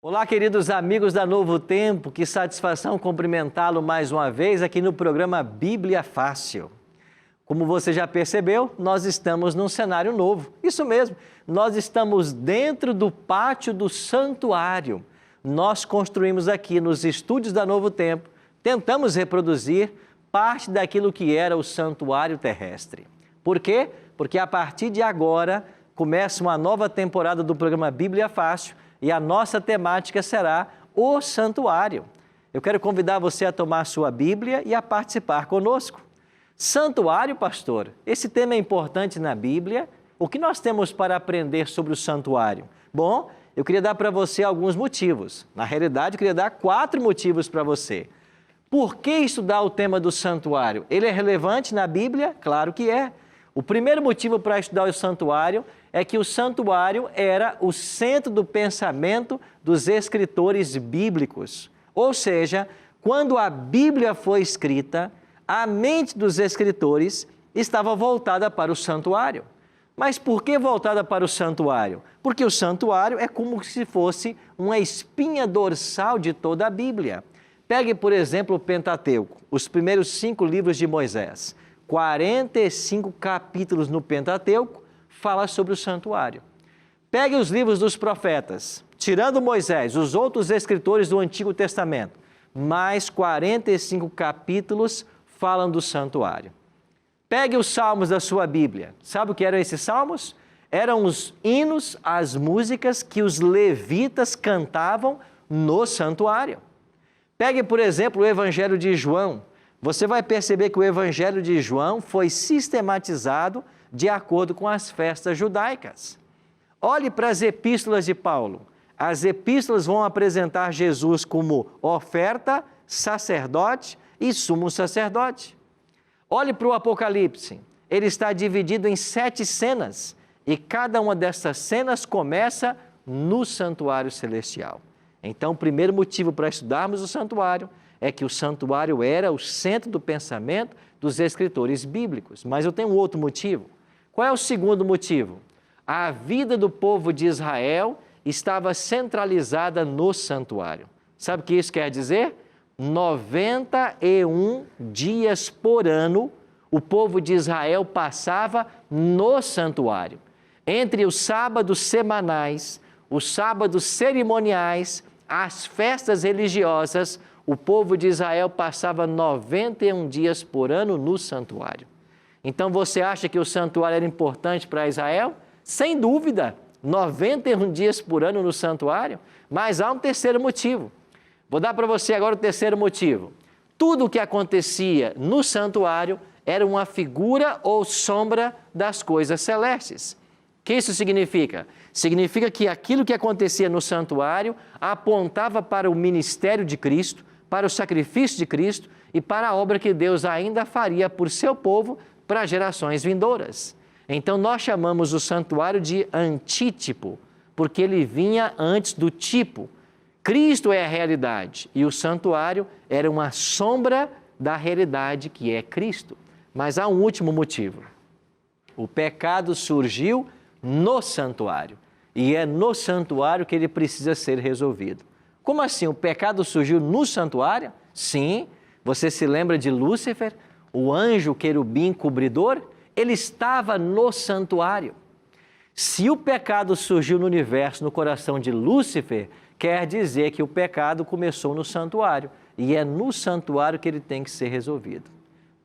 Olá, queridos amigos da Novo Tempo, que satisfação cumprimentá-lo mais uma vez aqui no programa Bíblia Fácil. Como você já percebeu, nós estamos num cenário novo. Isso mesmo, nós estamos dentro do pátio do santuário. Nós construímos aqui nos estúdios da Novo Tempo, tentamos reproduzir parte daquilo que era o santuário terrestre. Por quê? Porque a partir de agora começa uma nova temporada do programa Bíblia Fácil e a nossa temática será o santuário. Eu quero convidar você a tomar a sua Bíblia e a participar conosco. Santuário, pastor, esse tema é importante na Bíblia. O que nós temos para aprender sobre o santuário? Bom, eu queria dar para você alguns motivos. Na realidade, eu queria dar 4 motivos para você. Por que estudar o tema do santuário? Ele é relevante na Bíblia? Claro que é. O primeiro motivo para estudar o santuário é que o santuário era o centro do pensamento dos escritores bíblicos. Ou seja, quando a Bíblia foi escrita, a mente dos escritores estava voltada para o santuário. Mas por que voltada para o santuário? Porque o santuário é como se fosse uma espinha dorsal de toda a Bíblia. Pegue, por exemplo, o Pentateuco, os primeiros 5 livros de Moisés. 45 capítulos no Pentateuco fala sobre o santuário. Pegue os livros dos profetas, tirando Moisés, os outros escritores do Antigo Testamento, mais 45 capítulos falam do santuário. Pegue os salmos da sua Bíblia. Sabe o que eram esses salmos? Eram os hinos, as músicas que os levitas cantavam no santuário. Pegue, por exemplo, o Evangelho de João. Você vai perceber que o Evangelho de João foi sistematizado de acordo com as festas judaicas. Olhe para as epístolas de Paulo. As epístolas vão apresentar Jesus como oferta, sacerdote e sumo sacerdote. Olhe para o Apocalipse. Ele está dividido em 7 cenas e cada uma dessas cenas começa no santuário celestial. Então, o primeiro motivo para estudarmos o santuário é que o santuário era o centro do pensamento dos escritores bíblicos. Mas eu tenho um outro motivo. Qual é o segundo motivo? A vida do povo de Israel estava centralizada no santuário. Sabe o que isso quer dizer? 91 dias por ano o povo de Israel passava no santuário. Entre os sábados semanais, os sábados cerimoniais, as festas religiosas, o povo de Israel passava 91 dias por ano no santuário. Então você acha que o santuário era importante para Israel? Sem dúvida, 91 dias por ano no santuário. Mas há um terceiro motivo. Vou dar para você agora o terceiro motivo. Tudo o que acontecia no santuário era uma figura ou sombra das coisas celestes. O que isso significa? Significa que aquilo que acontecia no santuário apontava para o ministério de Cristo, para o sacrifício de Cristo e para a obra que Deus ainda faria por seu povo para gerações vindouras. Então nós chamamos o santuário de antítipo, porque ele vinha antes do tipo. Cristo é a realidade e o santuário era uma sombra da realidade que é Cristo. Mas há um último motivo. O pecado surgiu no santuário e é no santuário que ele precisa ser resolvido. Como assim? O pecado surgiu no santuário? Sim. Você se lembra de Lúcifer, o anjo querubim cobridor? Ele estava no santuário. Se o pecado surgiu no universo, no coração de Lúcifer, quer dizer que o pecado começou no santuário. E é no santuário que ele tem que ser resolvido.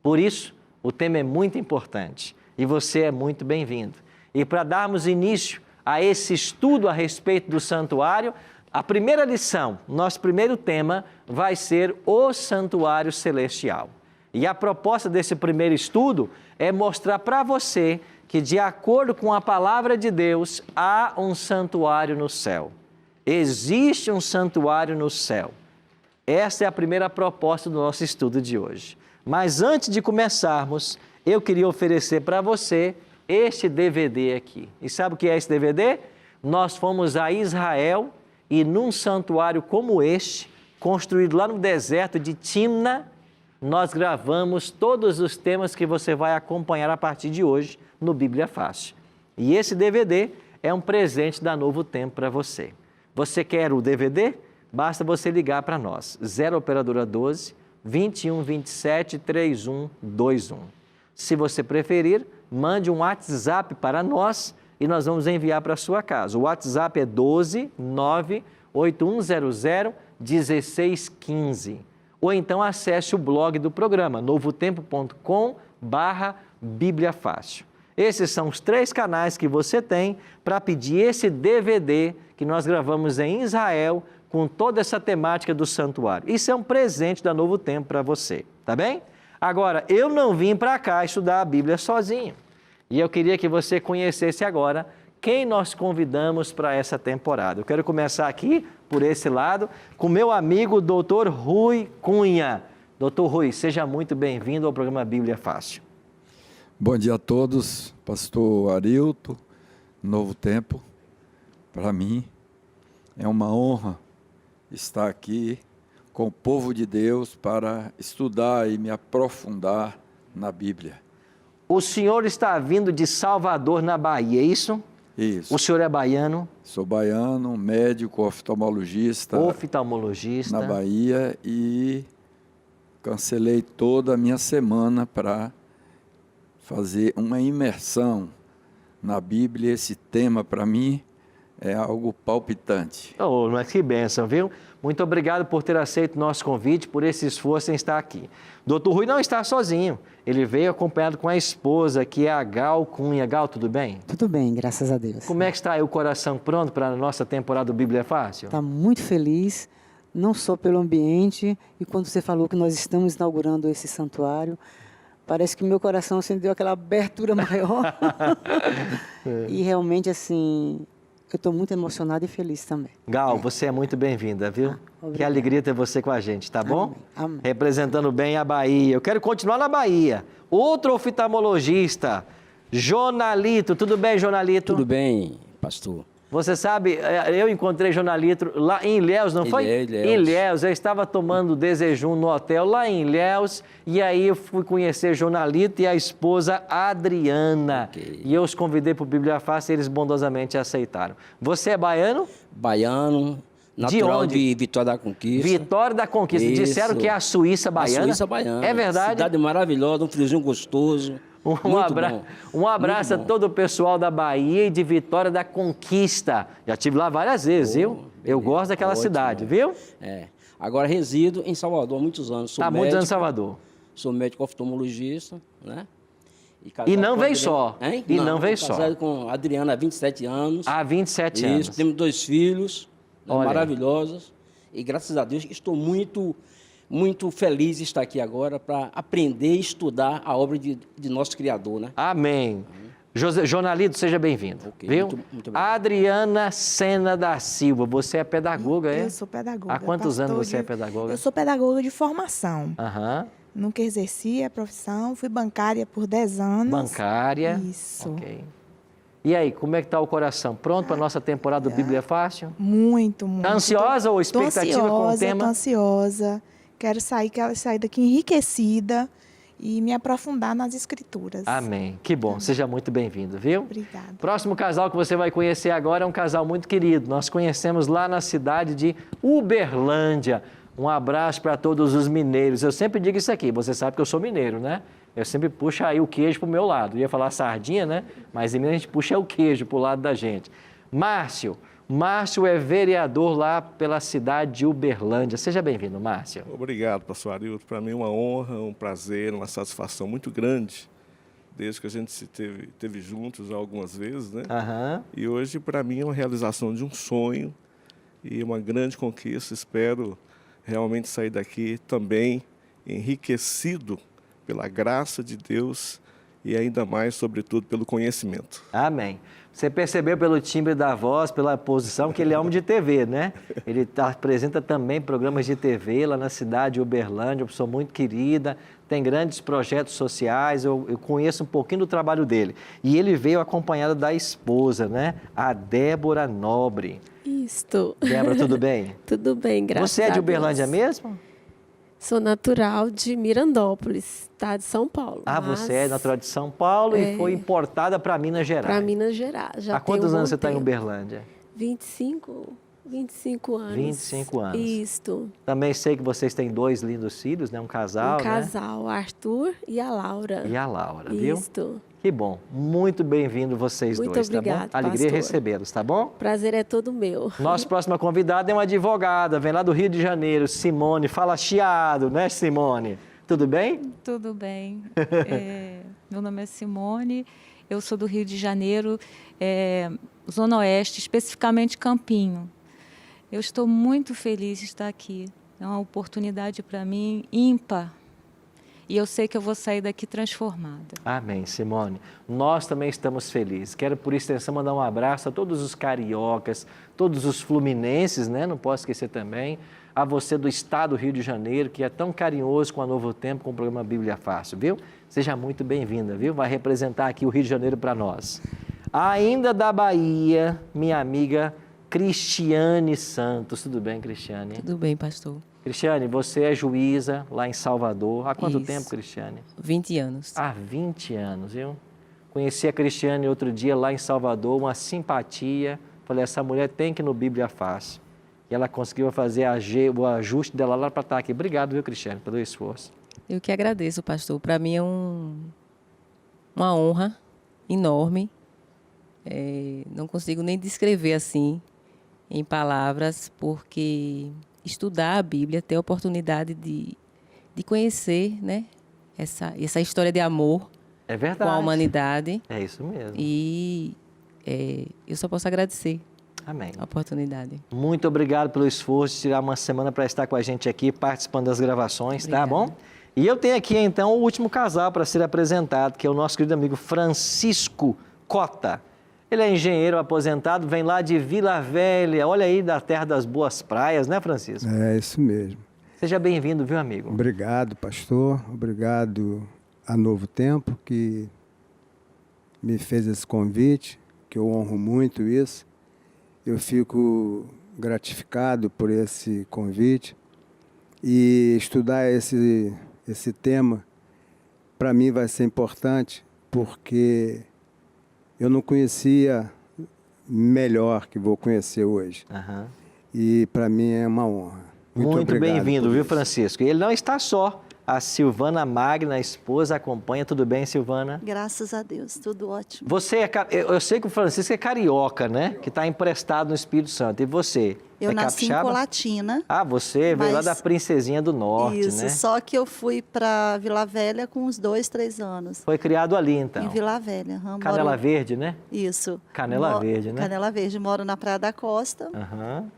Por isso, o tema é muito importante e você é muito bem-vindo. E para darmos início a esse estudo a respeito do santuário, a primeira lição, nosso primeiro tema, vai ser o santuário celestial. E a proposta desse primeiro estudo é mostrar para você que, de acordo com a palavra de Deus, há um santuário no céu. Existe um santuário no céu. Essa é a primeira proposta do nosso estudo de hoje. Mas antes de começarmos, eu queria oferecer para você este DVD aqui. E sabe o que é esse DVD? Nós fomos a Israel e num santuário como este, construído lá no deserto de Timna, nós gravamos todos os temas que você vai acompanhar a partir de hoje no Bíblia Fácil. E esse DVD é um presente da Novo Tempo para você. Você quer o DVD? Basta você ligar para nós, 0 Operadora 12 21 27 3121. Se você preferir, mande um WhatsApp para nós e nós vamos enviar para a sua casa. O WhatsApp é 12 98100 1615. Ou então acesse o blog do programa, novotempo.com/Bíblia Fácil. Esses são os 3 canais que você tem para pedir esse DVD que nós gravamos em Israel com toda essa temática do santuário. Isso é um presente da Novo Tempo para você, tá bem? Agora, eu não vim para cá estudar a Bíblia sozinho. E eu queria que você conhecesse agora quem nós convidamos para essa temporada. Eu quero começar aqui, por esse lado, com meu amigo Dr. Rui Cunha. Dr. Rui, seja muito bem-vindo ao programa Bíblia Fácil. Bom dia a todos, pastor Arilton, Novo Tempo. Para mim é uma honra estar aqui com o povo de Deus para estudar e me aprofundar na Bíblia. O senhor está vindo de Salvador, na Bahia, é isso? Isso. O senhor é baiano? Sou baiano, médico, oftalmologista. Oftalmologista. Na Bahia, e cancelei toda a minha semana para fazer uma imersão na Bíblia. Esse tema, para mim, é algo palpitante. Oh, mas que bênção, viu? Muito obrigado por ter aceito o nosso convite, por esse esforço em estar aqui. Doutor Rui não está sozinho. Ele veio acompanhado com a esposa, que é a Gal Cunha. Gal, tudo bem? Tudo bem, graças a Deus. Como é que está aí o coração pronto para a nossa temporada do Bíblia Fácil? Está muito feliz, não só pelo ambiente, e quando você falou que nós estamos inaugurando esse santuário, parece que meu coração assim, deu aquela abertura maior. E realmente, assim, eu estou muito emocionada e feliz também. Gal, você é muito bem-vinda, viu? Que alegria ter você com a gente, tá bom? Amém. Representando bem a Bahia. Eu quero continuar na Bahia. Outro oftalmologista, Jonalito. Tudo bem, Jonalito? Tudo bem, pastor. Você sabe, eu encontrei Jonalito lá em Ilhéus, não foi? Ilhéus. Eu estava tomando desejum no hotel lá em Ilhéus e aí eu fui conhecer Jonalito e a esposa Adriana. Okay. E eu os convidei para o Bíblia Fácil e eles bondosamente aceitaram. Você é baiano? Baiano, natural onde? de Vitória da Conquista. Vitória da Conquista. Isso. Disseram que é a Suíça baiana. A Suíça baiana. É verdade? Cidade maravilhosa, um friozinho gostoso. Um abraço a todo o pessoal da Bahia e de Vitória da Conquista. Já estive lá várias vezes, viu? Beleza. Eu gosto daquela cidade, viu? É. Agora resido em Salvador há muitos anos. Está muitos anos em Salvador. Sou médico oftalmologista, né? E não veio só. Hein? E não veio só. Casado com a Adriana há 27 anos. Há 27 anos. Isso, temos 2 filhos, né, Olha. maravilhosos. E graças a Deus estou muito feliz de estar aqui agora para aprender e estudar a obra de nosso Criador, né? Amém. Jonalito, seja bem-vindo. Ok, Viu? muito obrigado. Adriana Sena da Silva, você é pedagoga, é? Eu sou pedagoga. Há quantos anos você é pedagoga? Eu sou pedagoga de formação. Aham. Nunca exerci a profissão, fui bancária por 10 anos. Bancária. Isso. Ok. E aí, como é que está o coração? Pronto para a nossa temporada do Bíblia Fácil? Muito, muito. Tá ansiosa ou expectativa com o tema? Tô ansiosa. Quero sair daqui enriquecida e me aprofundar nas escrituras. Amém. Que bom. Seja muito bem-vindo, viu? Obrigada. Próximo casal que você vai conhecer agora é um casal muito querido. Nós conhecemos lá na cidade de Uberlândia. Um abraço para todos os mineiros. Eu sempre digo isso aqui, você sabe que eu sou mineiro, né? Eu sempre puxo aí o queijo para o meu lado. Eu ia falar sardinha, né? Mas em Minas a gente puxa o queijo para o lado da gente. Márcio é vereador lá pela cidade de Uberlândia. Seja bem-vindo, Márcio. Obrigado, pastor Arilton. Para mim é uma honra, um prazer, uma satisfação muito grande, desde que a gente se teve juntos algumas vezes, né? Aham. E hoje, para mim, é uma realização de um sonho e uma grande conquista. Espero realmente sair daqui também enriquecido pela graça de Deus e ainda mais, sobretudo, pelo conhecimento. Amém. Você percebeu pelo timbre da voz, pela posição, que ele é homem de TV, né? Ele apresenta também programas de TV lá na cidade de Uberlândia, uma pessoa muito querida, tem grandes projetos sociais, eu conheço um pouquinho do trabalho dele. E ele veio acompanhado da esposa, né? A Débora Nobre. Isto. Débora, tudo bem? Tudo bem, graças a Deus. Você é de Uberlândia mesmo? Sou natural de Mirandópolis, tá? De São Paulo. Ah, você é natural de São Paulo e foi importada para Minas Gerais. Para Minas Gerais. Há quantos anos você está em Uberlândia? 25 25 anos. 25 anos. Isto. Também sei que vocês têm 2 lindos filhos, né? Um casal, Um casal, Arthur e a Laura. né? E a Laura, viu? Isto. Que bom. Muito bem-vindo vocês Muito dois, obrigado, tá bom? Alegria pastor. recebê-los, tá bom? Prazer é todo meu. Nossa próxima convidada é uma advogada, vem lá do Rio de Janeiro, Simone. Fala chiado, né, Simone? Tudo bem? Tudo bem. Meu nome é Simone, eu sou do Rio de Janeiro, Zona Oeste, especificamente Campinho. Eu estou muito feliz de estar aqui. É uma oportunidade para mim ímpar. E eu sei que eu vou sair daqui transformada. Amém, Simone. Nós também estamos felizes. Quero, por extensão, mandar um abraço a todos os cariocas, todos os fluminenses, né? Não posso esquecer também. A você do estado do Rio de Janeiro, que é tão carinhoso com a Novo Tempo, com o programa Bíblia Fácil, viu? Seja muito bem-vinda, viu? Vai representar aqui o Rio de Janeiro para nós. Ainda da Bahia, minha amiga Cristiane Santos. Tudo bem, Cristiane? Tudo bem, pastor. Cristiane, você é juíza lá em Salvador. Há quanto Isso. tempo, Cristiane? 20 anos. Há 20 anos, viu? Conheci a Cristiane outro dia lá em Salvador, uma simpatia. Falei, essa mulher tem que ir no Bíblia Fácil. E ela conseguiu fazer o ajuste dela lá para estar aqui. Obrigado, viu, Cristiane, pelo esforço. Eu que agradeço, pastor. Para mim é uma honra enorme. Não consigo nem descrever assim em palavras, porque estudar a Bíblia, ter a oportunidade de conhecer, né, essa história de amor É verdade. com a humanidade. É isso mesmo. E eu só posso agradecer Amém. a oportunidade. Muito obrigado pelo esforço de tirar uma semana para estar com a gente aqui, participando das gravações, tá bom? E eu tenho aqui, então, o último casal para ser apresentado, que é o nosso querido amigo Francisco Cota. Ele é engenheiro aposentado, vem lá de Vila Velha, olha aí, da terra das boas praias, né, Francisco? É isso mesmo. Seja bem-vindo, viu, amigo? Obrigado, pastor. Obrigado a Novo Tempo, que me fez esse convite, que eu honro muito isso. Eu fico gratificado por esse convite. E estudar esse tema, para mim, vai ser importante, porque eu não conhecia melhor que vou conhecer hoje. Aham. E para mim é uma honra. Muito obrigado bem-vindo, por viu, isso. Francisco? E ele não está só. A Silvana Magna, a esposa, acompanha. Tudo bem, Silvana? Graças a Deus, tudo ótimo. Você eu sei que o Francisco é carioca, né? Que está emprestado no Espírito Santo. E você? Eu é nasci capixaba? em Colatina. Ah, você veio lá da Princesinha do Norte, Isso, né? só que eu fui para Vila Velha com uns 2, 3 anos. Foi criado ali, então. Em Vila Velha. Canela Verde, né? Isso. Canela Verde, né? Canela Verde. Moro na Praia da Costa. Aham.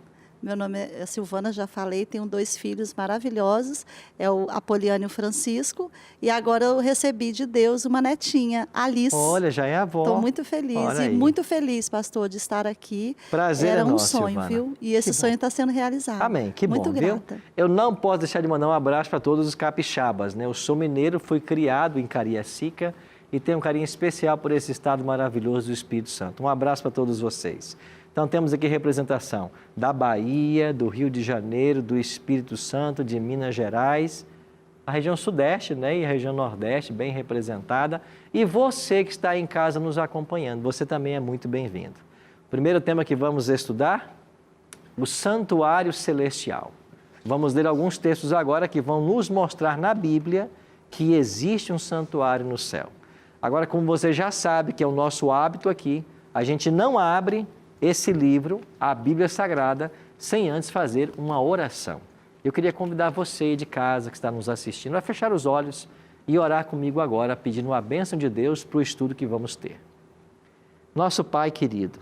Meu nome é Silvana, já falei, tenho 2 filhos maravilhosos, é o Apoliano e o Francisco, e agora eu recebi de Deus uma netinha, Alice. Olha, já é avó. Estou muito feliz, Olha e aí. muito feliz, pastor, de estar aqui. Prazer Era é um nosso, sonho, Silvana. viu? E esse Que sonho bom. está sendo realizado. Amém, que muito bom, viu? grata. Eu não posso deixar de mandar um abraço para todos os capixabas, né? Eu sou mineiro, fui criado em Cariacica e tenho um carinho especial por esse estado maravilhoso do Espírito Santo. Um abraço para todos vocês. Então temos aqui representação da Bahia, do Rio de Janeiro, do Espírito Santo, de Minas Gerais, a região Sudeste, né, e a região Nordeste bem representada. E você que está em casa nos acompanhando, você também é muito bem-vindo. O primeiro tema que vamos estudar, o Santuário Celestial. Vamos ler alguns textos agora que vão nos mostrar na Bíblia que existe um santuário no céu. Agora, como você já sabe que é o nosso hábito aqui, a gente não abre esse livro, a Bíblia Sagrada, sem antes fazer uma oração. Eu queria convidar você de casa que está nos assistindo a fechar os olhos e orar comigo agora, pedindo a bênção de Deus para o estudo que vamos ter. Nosso Pai querido,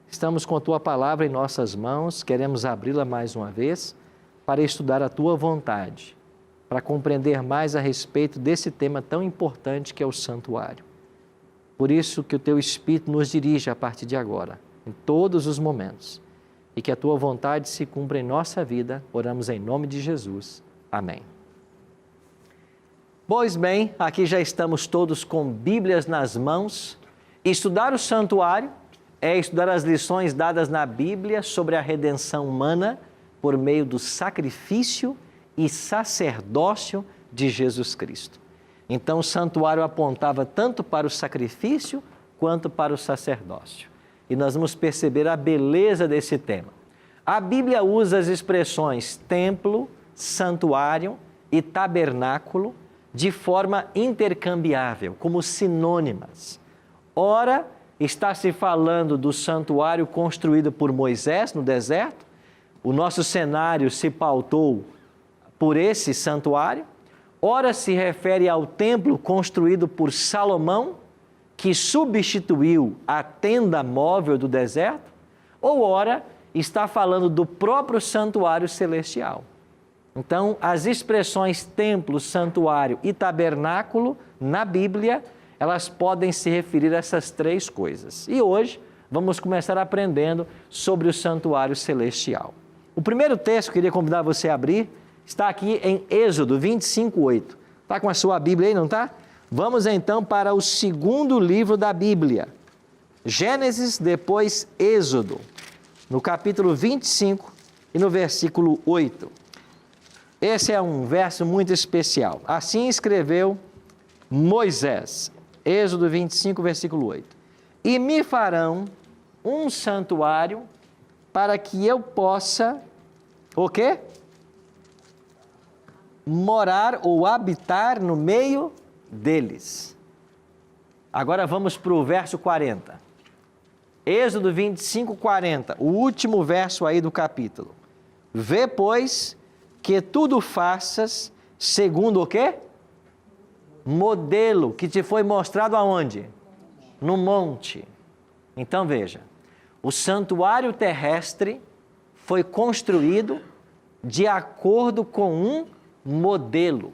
estamos com a Tua Palavra em nossas mãos, queremos abri-la mais uma vez para estudar a Tua vontade, para compreender mais a respeito desse tema tão importante que é o santuário. Por isso que o Teu Espírito nos dirige a partir de agora, em todos os momentos, e que a Tua vontade se cumpra em nossa vida, oramos em nome de Jesus. Amém. Pois bem, aqui já estamos todos com Bíblias nas mãos. Estudar o santuário é estudar as lições dadas na Bíblia sobre a redenção humana por meio do sacrifício e sacerdócio de Jesus Cristo. Então, o santuário apontava tanto para o sacrifício quanto para o sacerdócio. E nós vamos perceber a beleza desse tema. A Bíblia usa as expressões templo, santuário e tabernáculo de forma intercambiável, como sinônimas. Ora, está se falando do santuário construído por Moisés no deserto. O nosso cenário se pautou por esse santuário. Ora, se refere ao templo construído por Salomão, que substituiu a tenda móvel do deserto. Ou ora, está falando do próprio santuário celestial. Então, as expressões templo, santuário e tabernáculo na Bíblia, elas podem se referir a essas três coisas. E hoje vamos começar aprendendo sobre o santuário celestial. O primeiro texto que eu queria convidar você a abrir está aqui em Êxodo 25:8. Está com a sua Bíblia aí, não está? Vamos então para o segundo livro da Bíblia. Gênesis, depois Êxodo, no capítulo 25 e no versículo 8. Esse é um verso muito especial. Assim escreveu Moisés. Êxodo 25, versículo 8. E me farão um santuário para que eu possa, o quê? Morar ou habitar no meio deles. Agora vamos para o verso 40. Êxodo 25, 40, o último verso aí do capítulo. Vê, pois, que tudo faças segundo o quê? Modelo que te foi mostrado aonde? No monte. Então veja, o santuário terrestre foi construído de acordo com um modelo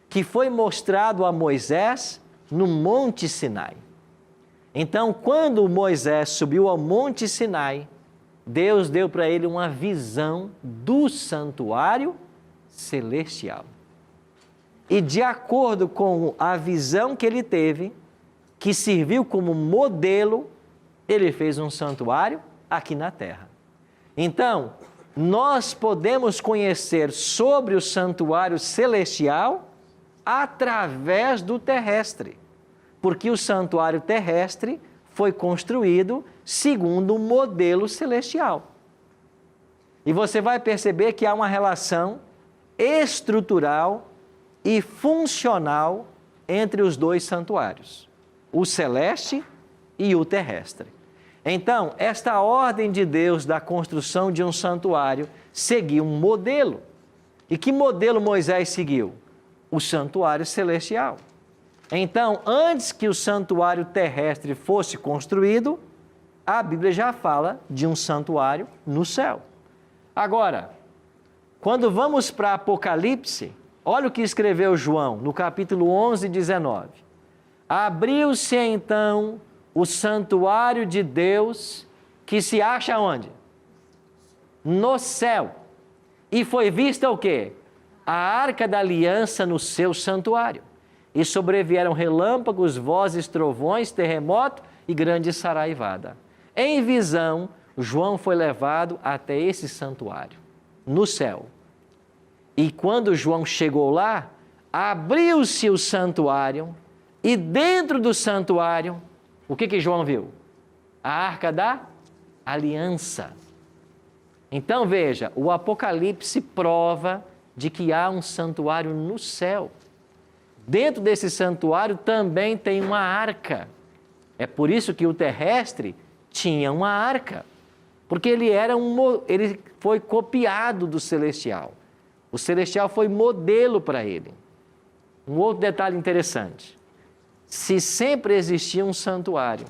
que foi mostrado a Moisés no Monte Sinai. Então, quando Moisés subiu ao Monte Sinai, Deus deu para ele uma visão do santuário celestial. E de acordo com a visão que ele teve, que serviu como modelo, ele fez um santuário aqui na terra. Então, nós podemos conhecer sobre o santuário celestial através do terrestre, porque o santuário terrestre foi construído segundo um modelo celestial. E você vai perceber que há uma relação estrutural e funcional entre os dois santuários, o celeste e o terrestre. Então, esta ordem de Deus da construção de um santuário seguiu um modelo. E que modelo Moisés seguiu? O santuário celestial. Então, antes que o santuário terrestre fosse construído, a Bíblia já fala de um santuário no céu. Agora, quando vamos para Apocalipse, olha o que escreveu João no capítulo 11, 19. Abriu-se então o santuário de Deus, que se acha onde? No céu. E foi vista o quê? A arca da aliança no seu santuário. E sobrevieram relâmpagos, vozes, trovões, terremoto e grande saraivada. Em visão, João foi levado até esse santuário, no céu. E quando João chegou lá, abriu-se o santuário e dentro do santuário, o que João viu? A arca da aliança. Então veja, o Apocalipse prova de que há um santuário no céu. Dentro desse santuário também tem uma arca. É por isso que o terrestre tinha uma arca, porque ele foi copiado do celestial. O celestial foi modelo para ele. Um outro detalhe interessante. Se sempre existia um santuário,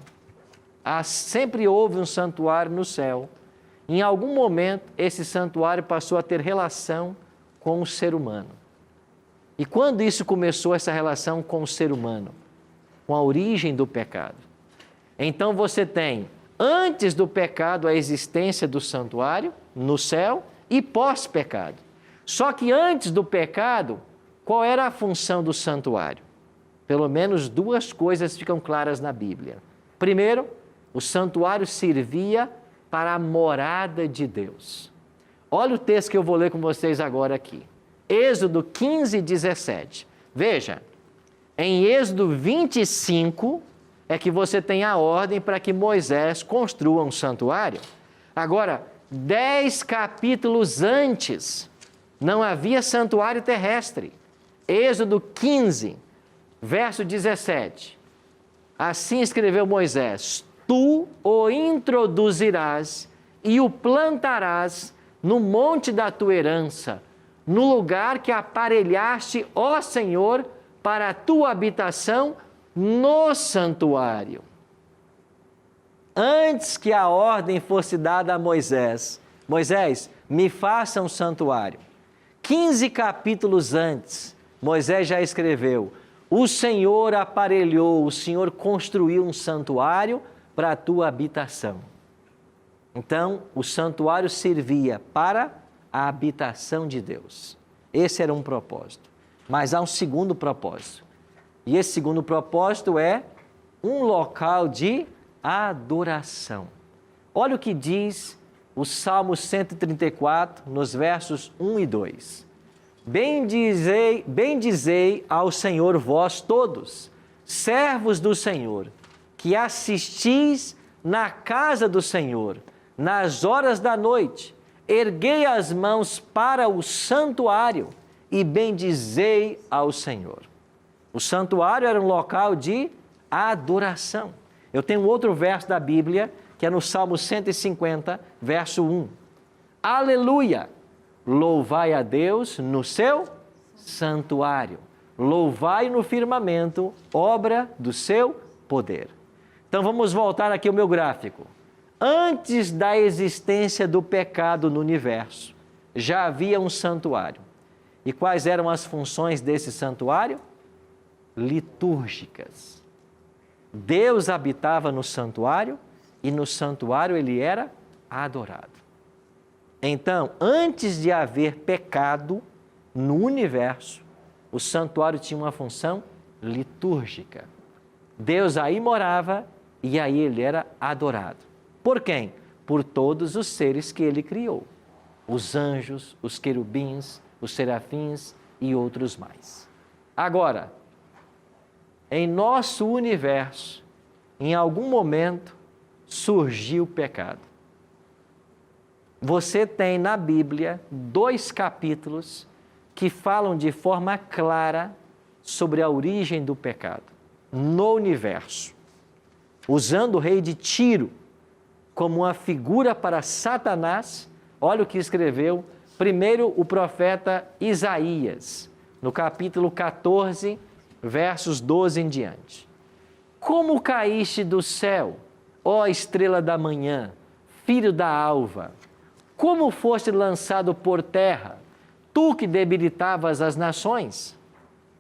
sempre houve um santuário no céu, em algum momento esse santuário passou a ter relação com o ser humano. E quando isso começou, essa relação com o ser humano? Com a origem do pecado. Então você tem, antes do pecado, a existência do santuário no céu e pós-pecado. Só que antes do pecado, qual era a função do santuário? Pelo menos duas coisas ficam claras na Bíblia. Primeiro, o santuário servia para a morada de Deus. Olha o texto que eu vou ler com vocês agora aqui. Êxodo 15, 17. Veja, em Êxodo 25 é que você tem a ordem para que Moisés construa um santuário. Agora, 10 capítulos antes, não havia santuário terrestre. Êxodo 15, verso 17. Assim escreveu Moisés: tu o introduzirás e o plantarás no monte da tua herança, no lugar que aparelhaste, ó Senhor, para a tua habitação no santuário. Antes que a ordem fosse dada a Moisés: Moisés, me faça um santuário. 15 capítulos antes, Moisés já escreveu: o Senhor aparelhou, o Senhor construiu um santuário para a tua habitação. Então, o santuário servia para a habitação de Deus. Esse era um propósito. Mas há um segundo propósito. E esse segundo propósito é um local de adoração. Olha o que diz o Salmo 134, nos versos 1 e 2. Bendizei ao Senhor vós todos, servos do Senhor, que assistis na casa do Senhor, nas horas da noite, erguei as mãos para o santuário e bendizei ao Senhor. O santuário era um local de adoração. Eu tenho outro verso da Bíblia, que é no Salmo 150, verso 1. Aleluia! Louvai a Deus no seu santuário. Louvai no firmamento, obra do seu poder. Então vamos voltar aqui ao meu gráfico. Antes da existência do pecado no universo, já havia um santuário. E quais eram as funções desse santuário? Litúrgicas. Deus habitava no santuário e no santuário ele era adorado. Então, antes de haver pecado no universo, o santuário tinha uma função litúrgica. Deus aí morava e aí ele era adorado. Por quem? Por todos os seres que ele criou. Os anjos, os querubins, os serafins e outros mais. Agora, em nosso universo, em algum momento, surgiu o pecado. Você tem na Bíblia 2 capítulos que falam de forma clara sobre a origem do pecado no universo. Usando o rei de Tiro como uma figura para Satanás, olha o que escreveu primeiro o profeta Isaías, no capítulo 14, versos 12 em diante. Como caíste do céu, ó estrela da manhã, filho da alva? Como foste lançado por terra, tu que debilitavas as nações?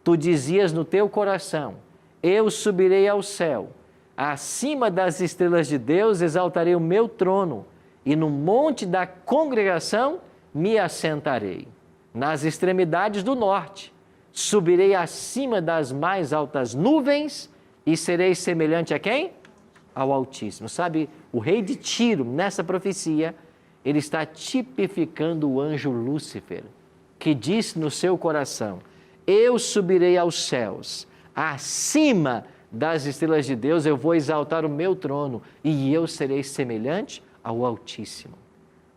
Tu dizias no teu coração: eu subirei ao céu, acima das estrelas de Deus exaltarei o meu trono, e no monte da congregação me assentarei. Nas extremidades do norte, subirei acima das mais altas nuvens e serei semelhante a quem? Ao Altíssimo. Sabe, o rei de Tiro, nessa profecia, ele está tipificando o anjo Lúcifer, que disse no seu coração: eu subirei aos céus, acima das estrelas de Deus eu vou exaltar o meu trono e eu serei semelhante ao Altíssimo.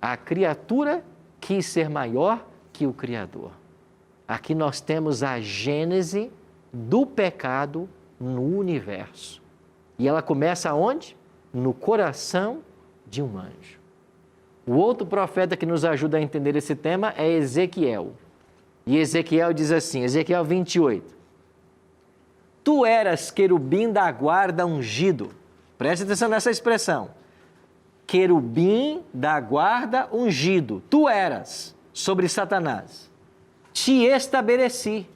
A criatura quis ser maior que o Criador. Aqui nós temos a gênese do pecado no universo. E ela começa onde? No coração de um anjo. O outro profeta que nos ajuda a entender esse tema é Ezequiel. E Ezequiel diz assim, Ezequiel 28. Tu eras querubim da guarda ungido. Preste atenção nessa expressão. Querubim da guarda ungido. Tu eras sobre Satanás. Te estabeleci.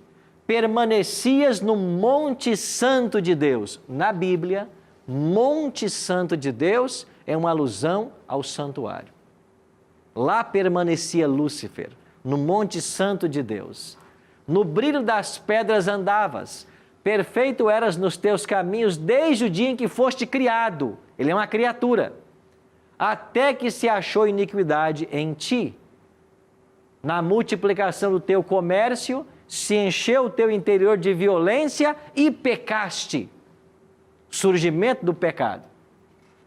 Permanecias no Monte Santo de Deus. Na Bíblia, Monte Santo de Deus é uma alusão ao santuário. Lá permanecia Lúcifer, no Monte Santo de Deus. No brilho das pedras andavas, perfeito eras nos teus caminhos desde o dia em que foste criado. Ele é uma criatura. Até que se achou iniquidade em ti. Na multiplicação do teu comércio, se encheu o teu interior de violência e pecaste. Surgimento do pecado,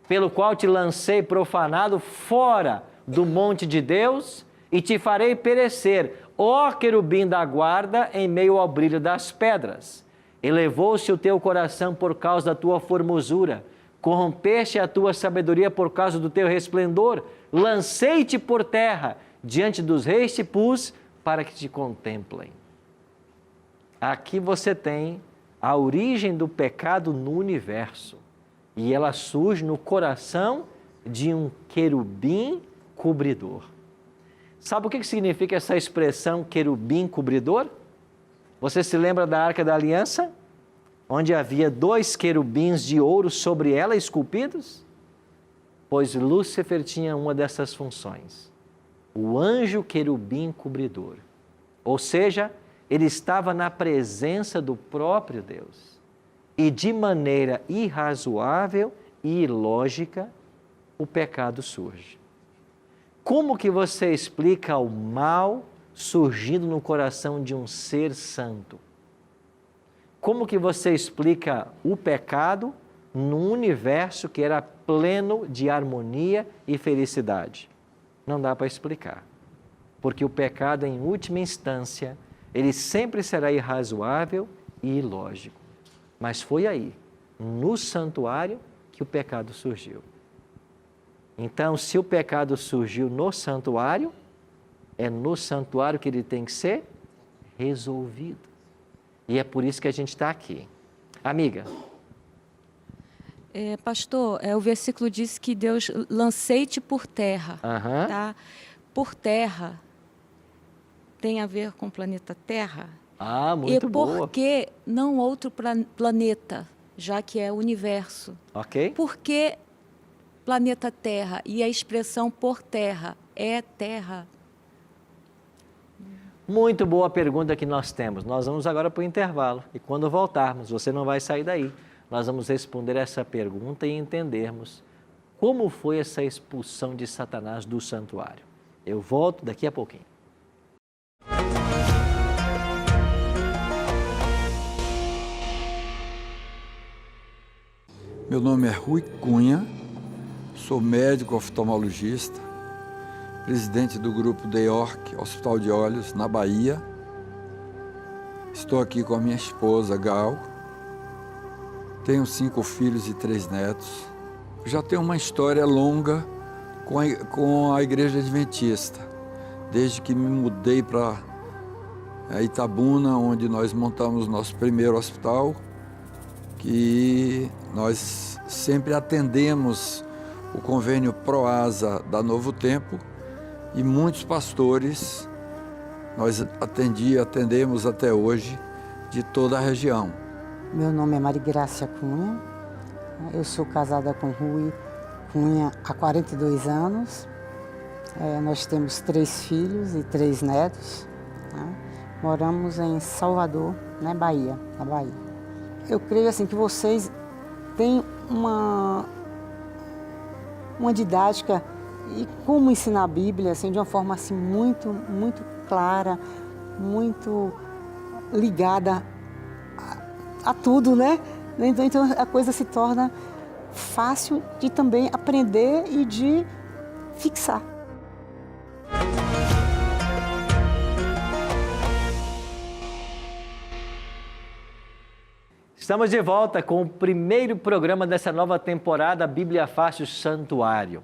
pelo qual te lancei profanado fora do monte de Deus e te farei perecer, ó querubim da guarda, em meio ao brilho das pedras. Elevou-se o teu coração por causa da tua formosura, corrompeste a tua sabedoria por causa do teu resplendor, lancei-te por terra, diante dos reis te pus, para que te contemplem. Aqui você tem a origem do pecado no universo, e ela surge no coração de um querubim cobridor. Sabe o que significa essa expressão querubim cobridor? Você se lembra da Arca da Aliança? Onde havia 2 querubins de ouro sobre ela esculpidos? Pois Lúcifer tinha uma dessas funções. O anjo querubim cobridor. Ou seja, ele estava na presença do próprio Deus. E de maneira irrazoável e ilógica, o pecado surge. Como que você explica o mal surgindo no coração de um ser santo? Como que você explica o pecado num universo que era pleno de harmonia e felicidade? Não dá para explicar. Porque o pecado, em última instância, ele sempre será irrazoável e ilógico. Mas foi aí, no santuário, que o pecado surgiu. Então, se o pecado surgiu no santuário, é no santuário que ele tem que ser resolvido. E é por isso que a gente está aqui. Amiga. Pastor, o versículo diz que Deus lancei-te por terra. Tá? Por terra tem a ver com o planeta Terra. Ah, muito boa. E por que não outro planeta, já que é o universo? Ok. Por que planeta Terra? E a expressão por terra é terra? Muito boa pergunta que nós temos. Nós vamos agora para o intervalo. E quando voltarmos, você não vai sair daí. Nós vamos responder essa pergunta e entendermos como foi essa expulsão de Satanás do santuário. Eu volto daqui a pouquinho. Meu nome é Rui Cunha, sou médico oftalmologista, presidente do grupo DEORC, Hospital de Olhos, na Bahia. Estou aqui com a minha esposa, Gal. Tenho 5 filhos e 3 netos. Já tenho uma história longa com a Igreja Adventista, desde que me mudei para Itabuna, onde nós montamos nosso primeiro hospital, que nós sempre atendemos o convênio Proasa da Novo Tempo, e muitos pastores nós atendemos até hoje de toda a região. Meu nome é Marigrácia Cunha, eu sou casada com Rui Cunha há 42 anos, nós temos 3 filhos e 3 netos, né? Moramos em Salvador, na Bahia. Eu creio assim que vocês têm uma didática e como ensinar a Bíblia assim, de uma forma assim, muito clara, muito ligada a tudo, né? Então a coisa se torna fácil de também aprender e de fixar. Estamos de volta com o primeiro programa dessa nova temporada Bíblia Fácil Santuário.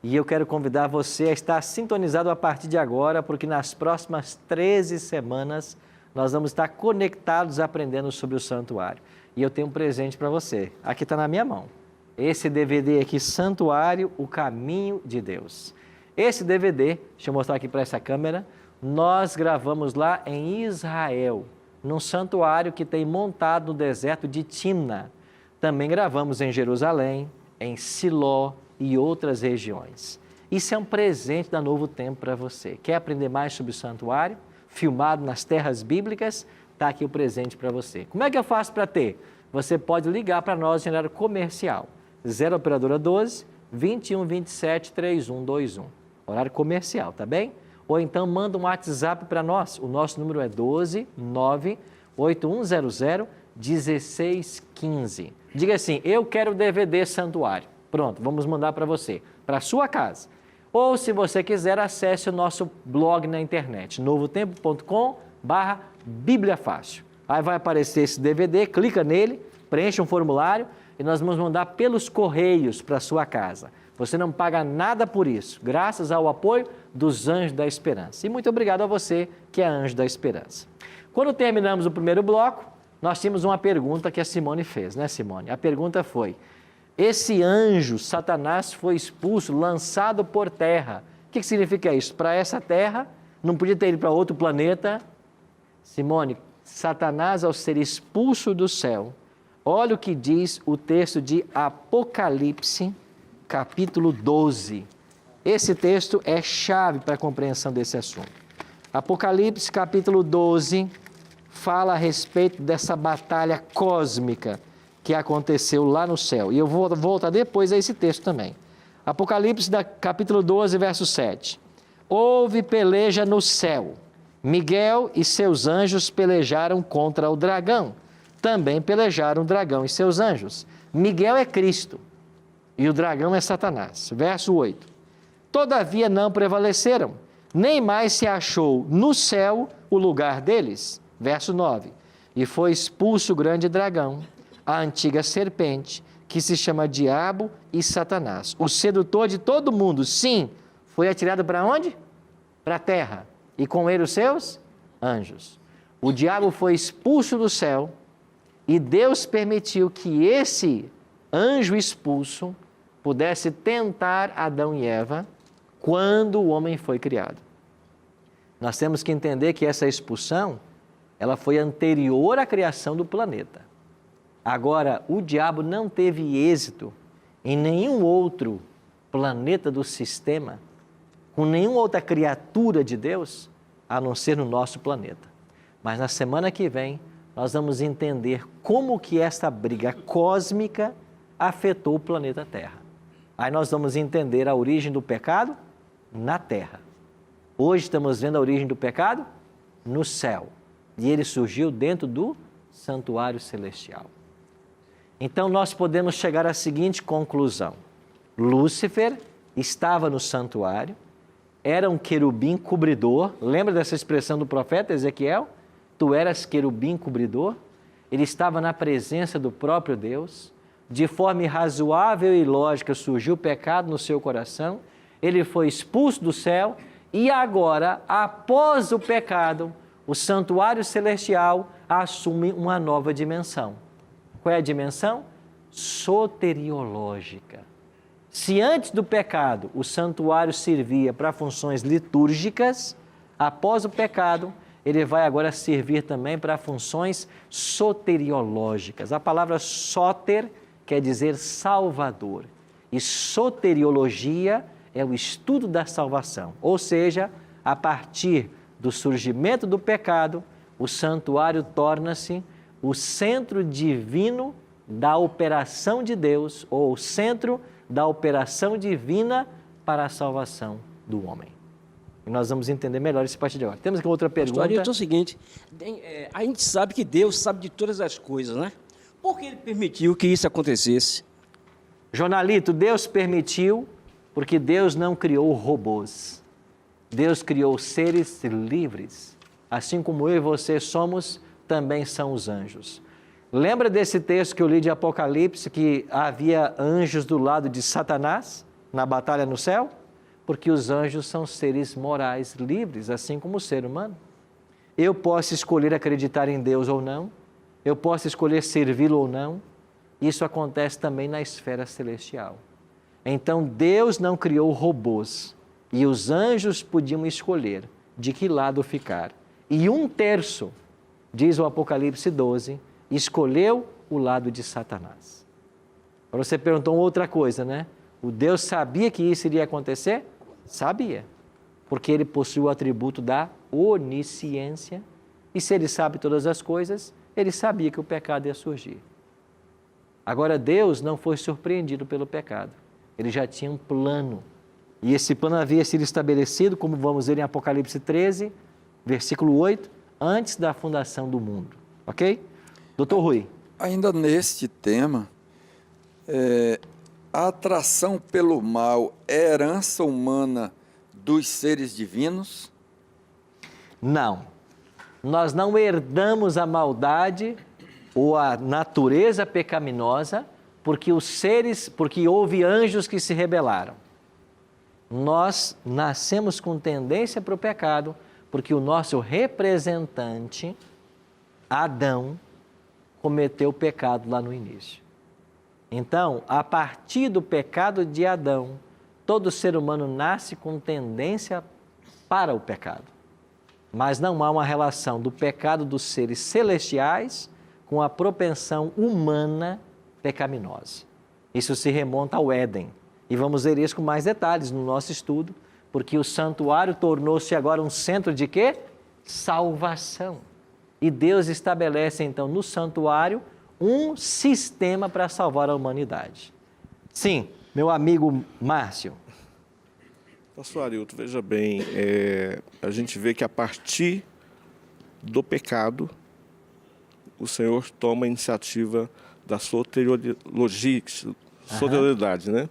E eu quero convidar você a estar sintonizado a partir de agora, porque nas próximas 13 semanas nós vamos estar conectados aprendendo sobre o santuário. E eu tenho um presente para você. Aqui está na minha mão. Esse DVD aqui, Santuário, o Caminho de Deus. Esse DVD, deixa eu mostrar aqui para essa câmera, nós gravamos lá em Israel, num santuário que tem montado no deserto de Timna. Também gravamos em Jerusalém, em Siló e outras regiões. Isso é um presente da Novo Tempo para você. Quer aprender mais sobre o santuário? Filmado nas terras bíblicas? Está aqui o presente para você. Como é que eu faço para ter? Você pode ligar para nós em horário comercial. 0 operadora 12 21 27 3121. Horário comercial, tá bem? Ou então manda um WhatsApp para nós. O nosso número é 12 9 8100 1615. Diga assim: eu quero o DVD Santuário. Pronto, vamos mandar para você, para a sua casa. Ou, se você quiser, acesse o nosso blog na internet, novotempo.com/Bíblia Fácil. Aí vai aparecer esse DVD, clica nele, preenche um formulário e nós vamos mandar pelos correios para a sua casa. Você não paga nada por isso, graças ao apoio dos Anjos da Esperança. E muito obrigado a você que é Anjo da Esperança. Quando terminamos o primeiro bloco, nós tínhamos uma pergunta que a Simone fez, né, Simone? A pergunta foi: esse anjo, Satanás, foi expulso, lançado por terra. O que significa isso? Para essa terra, não podia ter ido para outro planeta? Simone, Satanás, ao ser expulso do céu, olha o que diz o texto de Apocalipse, capítulo 12. Esse texto é chave para a compreensão desse assunto. Apocalipse, capítulo 12, fala a respeito dessa batalha cósmica que aconteceu lá no céu. E eu vou voltar depois a esse texto também. Apocalipse, capítulo 12, verso 7. Houve peleja no céu. Miguel e seus anjos pelejaram contra o dragão. Também pelejaram o dragão e seus anjos. Miguel é Cristo e o dragão é Satanás. Verso 8. Todavia não prevaleceram, nem mais se achou no céu o lugar deles. Verso 9. E foi expulso o grande dragão, a antiga serpente, que se chama Diabo e Satanás, o sedutor de todo mundo. Sim, foi atirado para onde? Para a terra. E com ele os seus anjos. O diabo foi expulso do céu e Deus permitiu que esse anjo expulso pudesse tentar Adão e Eva quando o homem foi criado. Nós temos que entender que essa expulsão, ela foi anterior à criação do planeta. Agora, o diabo não teve êxito em nenhum outro planeta do sistema, com nenhuma outra criatura de Deus, a não ser no nosso planeta. Mas na semana que vem, nós vamos entender como que esta briga cósmica afetou o planeta Terra. Aí nós vamos entender a origem do pecado na Terra. Hoje estamos vendo a origem do pecado no céu. E ele surgiu dentro do santuário celestial. Então nós podemos chegar à seguinte conclusão: Lúcifer estava no santuário, era um querubim cobridor. Lembra dessa expressão do profeta Ezequiel? Tu eras querubim cobridor. Ele estava na presença do próprio Deus. De forma irrazoável e ilógica surgiu o pecado no seu coração. Ele foi expulso do céu e agora, após o pecado, o santuário celestial assume uma nova dimensão. Qual é a dimensão? Soteriológica. Se antes do pecado o santuário servia para funções litúrgicas, após o pecado ele vai agora servir também para funções soteriológicas. A palavra soter quer dizer salvador e soteriologia é o estudo da salvação. Ou seja, a partir do surgimento do pecado, o santuário torna-se o centro divino da operação de Deus, ou o centro da operação divina para a salvação do homem. E nós vamos entender melhor isso a partir de agora. Temos aqui outra pergunta. Pastor, é o seguinte, a gente sabe que Deus sabe de todas as coisas, né? Por que Ele permitiu que isso acontecesse? Jornalito, Deus permitiu porque Deus não criou robôs. Deus criou seres livres. Assim como eu e você somos, também são os anjos. Lembra desse texto que eu li de Apocalipse, que havia anjos do lado de Satanás, na batalha no céu? Porque os anjos são seres morais livres, assim como o ser humano. Eu posso escolher acreditar em Deus ou não, eu posso escolher servi-lo ou não. Isso acontece também na esfera celestial. Então, Deus não criou robôs e os anjos podiam escolher de que lado ficar. E 1/3, diz o Apocalipse 12, escolheu o lado de Satanás. Agora você perguntou outra coisa, né? O Deus sabia que isso iria acontecer? Sabia, porque ele possui o atributo da onisciência e se ele sabe todas as coisas, ele sabia que o pecado ia surgir. Agora Deus não foi surpreendido pelo pecado, ele já tinha um plano e esse plano havia sido estabelecido, como vamos ver em Apocalipse 13, versículo 8, antes da fundação do mundo, ok? Doutor Rui. Ainda neste tema, A atração pelo mal é herança humana dos seres divinos? Não. Nós não herdamos a maldade ou a natureza pecaminosa porque houve anjos que se rebelaram. Nós nascemos com tendência para o pecado porque o nosso representante, Adão, cometeu o pecado lá no início. Então, a partir do pecado de Adão, todo ser humano nasce com tendência para o pecado. Mas não há uma relação do pecado dos seres celestiais com a propensão humana pecaminosa. Isso se remonta ao Éden. E vamos ver isso com mais detalhes no nosso estudo, porque o santuário tornou-se agora um centro de quê? Salvação. E Deus estabelece então no santuário um sistema para salvar a humanidade. Sim, meu amigo Márcio. Pastor Arilton, veja bem, a gente vê que a partir do pecado, o Senhor toma a iniciativa da soterioridade, né?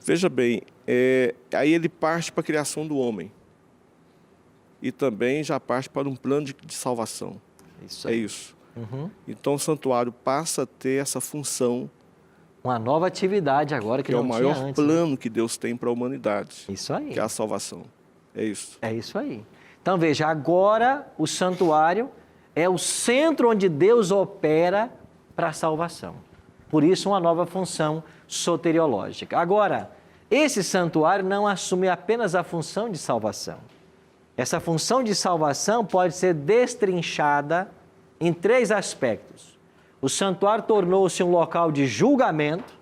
Veja bem, aí ele parte para a criação do homem e também já parte para um plano de salvação. Isso aí. É isso. Uhum. Então o santuário passa a ter essa função. Uma nova atividade agora que não tinha antes. É o maior plano que Deus tem para a humanidade. Isso aí. Que é a salvação. É isso. É isso aí. Então veja, agora o santuário é o centro onde Deus opera para a salvação. Por isso uma nova função soteriológica. Agora, esse santuário não assume apenas a função de salvação. Essa função de salvação pode ser destrinchada em 3 aspectos. O santuário tornou-se um local de julgamento,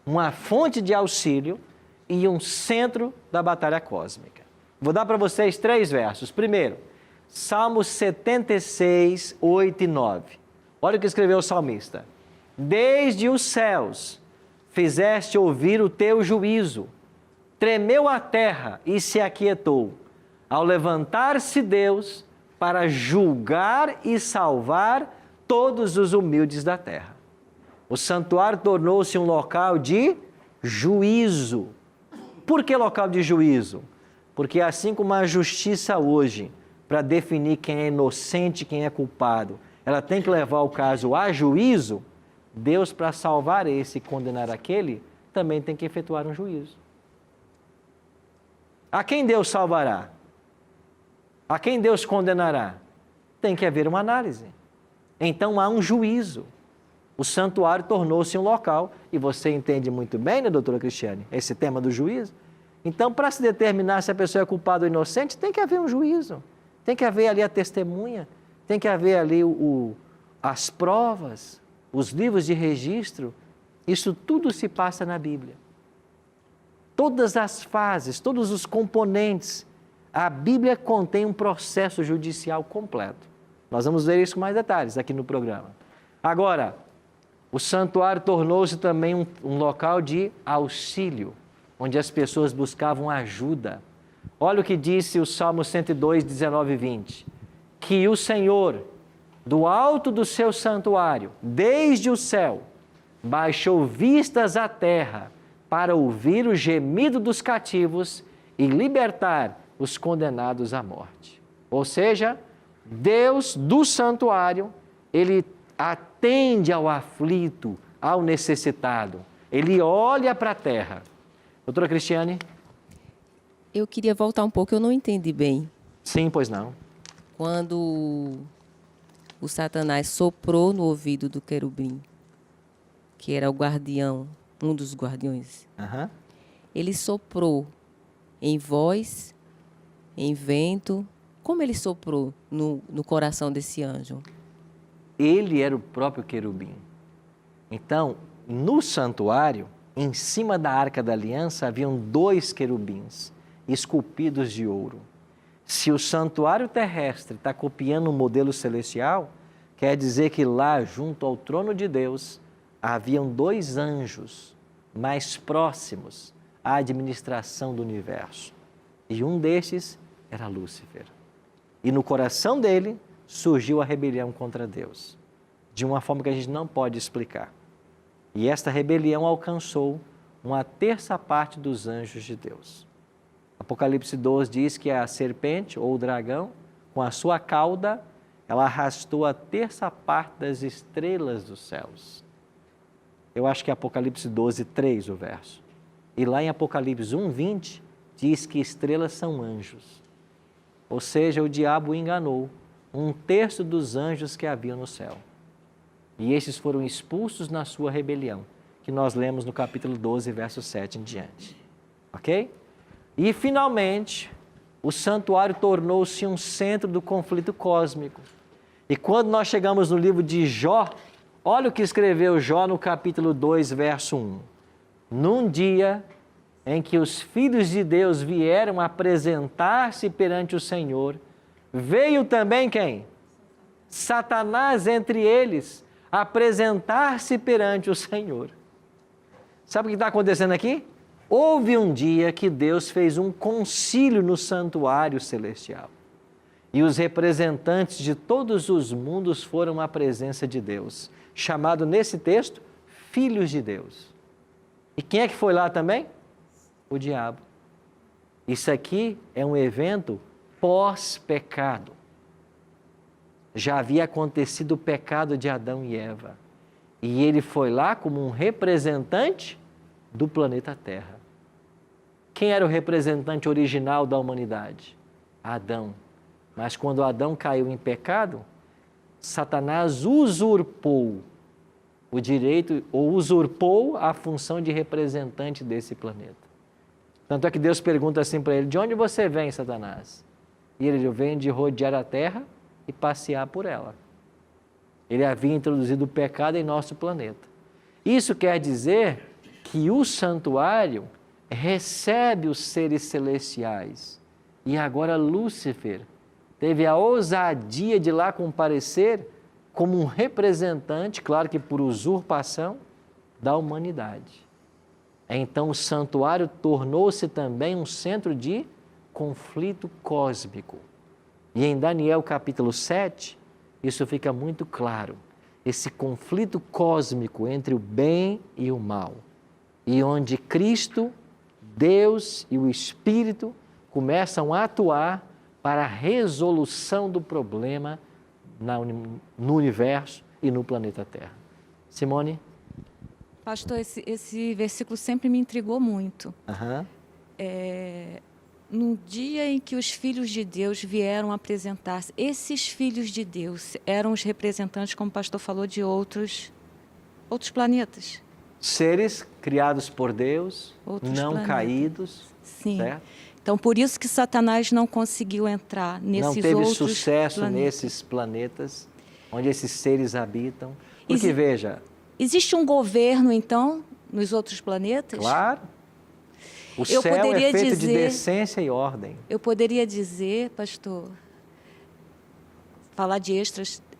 uma fonte de auxílio e um centro da batalha cósmica. Vou dar para vocês 3 versos. Primeiro, Salmos 76, 8 e 9. Olha o que escreveu o salmista. Desde os céus fizeste ouvir o teu juízo, tremeu a terra e se aquietou, ao levantar-se Deus para julgar e salvar todos os humildes da terra. O santuário tornou-se um local de juízo. Por que local de juízo? Porque assim como a justiça hoje, para definir quem é inocente e quem é culpado, ela tem que levar o caso a juízo, Deus, para salvar esse e condenar aquele, também tem que efetuar um juízo. A quem Deus salvará? A quem Deus condenará? Tem que haver uma análise. Então há um juízo. O santuário tornou-se um local, e você entende muito bem, né, doutora Cristiane, esse tema do juízo? Então, para se determinar se a pessoa é culpada ou inocente, tem que haver um juízo. Tem que haver ali a testemunha, tem que haver ali as provas, os livros de registro. Isso tudo se passa na Bíblia. Todas as fases, todos os componentes. A Bíblia contém um processo judicial completo. Nós vamos ver isso com mais detalhes aqui no programa. Agora, o santuário tornou-se também um local de auxílio, onde as pessoas buscavam ajuda. Olha o que disse o Salmo 102, 19 e 20. Que o Senhor, do alto do seu santuário, desde o céu, baixou vistas à terra para ouvir o gemido dos cativos e libertar os condenados à morte. Ou seja, Deus do santuário, Ele atende ao aflito, ao necessitado. Ele olha para a terra. Doutora Cristiane? Eu queria voltar um pouco, eu não entendi bem. Sim, pois não. Quando o Satanás soprou no ouvido do querubim, que era o guardião, um dos guardiões, ele soprou em voz, em vento. Como ele soprou no coração desse anjo? Ele era o próprio querubim. Então, no santuário, em cima da Arca da Aliança, haviam 2 querubins esculpidos de ouro. Se o santuário terrestre está copiando um modelo celestial, quer dizer que lá, junto ao trono de Deus, haviam 2 anjos mais próximos à administração do universo. E um destes era Lúcifer. E no coração dele surgiu a rebelião contra Deus, de uma forma que a gente não pode explicar. E esta rebelião alcançou uma terça parte dos anjos de Deus. Apocalipse 12 diz que a serpente ou o dragão, com a sua cauda, ela arrastou a terça parte das estrelas dos céus. Eu acho que é Apocalipse 12, 3 o verso. E lá em Apocalipse 1, 20, diz que estrelas são anjos. Ou seja, o diabo enganou um terço dos anjos que haviam no céu. E esses foram expulsos na sua rebelião, que nós lemos no capítulo 12, verso 7 em diante. Ok? E, finalmente, o santuário tornou-se um centro do conflito cósmico. E quando nós chegamos no livro de Jó, olha o que escreveu Jó no capítulo 2, verso 1. Num dia em que os filhos de Deus vieram apresentar-se perante o Senhor, veio também quem? Satanás entre eles, apresentar-se perante o Senhor. Sabe o que está acontecendo aqui? Houve um dia que Deus fez um concílio no santuário celestial. E os representantes de todos os mundos foram à presença de Deus, chamado nesse texto, filhos de Deus. E quem é que foi lá também? O diabo. Isso aqui é um evento pós-pecado. Já havia acontecido o pecado de Adão e Eva. E ele foi lá como um representante do planeta Terra. Quem era o representante original da humanidade? Adão. Mas quando Adão caiu em pecado, Satanás usurpou o direito, ou usurpou a função de representante desse planeta. Tanto é que Deus pergunta assim para ele, de onde você vem, Satanás? E ele vem de rodear a terra e passear por ela. Ele havia introduzido o pecado em nosso planeta. Isso quer dizer que o santuário recebe os seres celestiais. E agora Lúcifer teve a ousadia de lá comparecer como um representante, claro que por usurpação, da humanidade. Então o santuário tornou-se também um centro de conflito cósmico. E em Daniel capítulo 7, isso fica muito claro. Esse conflito cósmico entre o bem e o mal. E onde Cristo, Deus e o Espírito começam a atuar para a resolução do problema no universo e no planeta Terra. Simone? Pastor, esse versículo sempre me intrigou muito. Aham. No dia em que os filhos de Deus vieram apresentar-se, esses filhos de Deus eram os representantes, como o pastor falou, de outros planetas. Seres criados por Deus, Outros não planetas. caídos, Sim. certo? Então, por isso que Satanás não conseguiu entrar nesses não teve outros sucesso planetas. nesses planetas onde esses seres habitam. Porque, veja... Existe um governo, então, nos outros planetas? Claro. O céu é feito de decência e ordem. Eu poderia dizer, pastor, falar de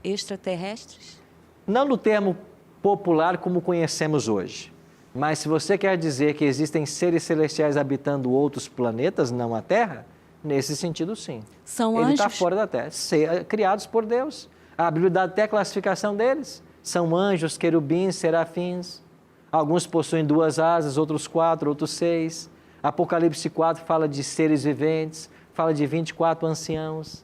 extraterrestres? Não no termo popular como conhecemos hoje. Mas se você quer dizer que existem seres celestiais habitando outros planetas, não a Terra, nesse sentido sim. São Ele está anjos? fora da Terra, criados por Deus. A Bíblia dá até a classificação deles. São anjos, querubins, serafins. Alguns possuem 2 asas, outros 4, outros 6. Apocalipse 4 fala de seres viventes, fala de 24 anciãos.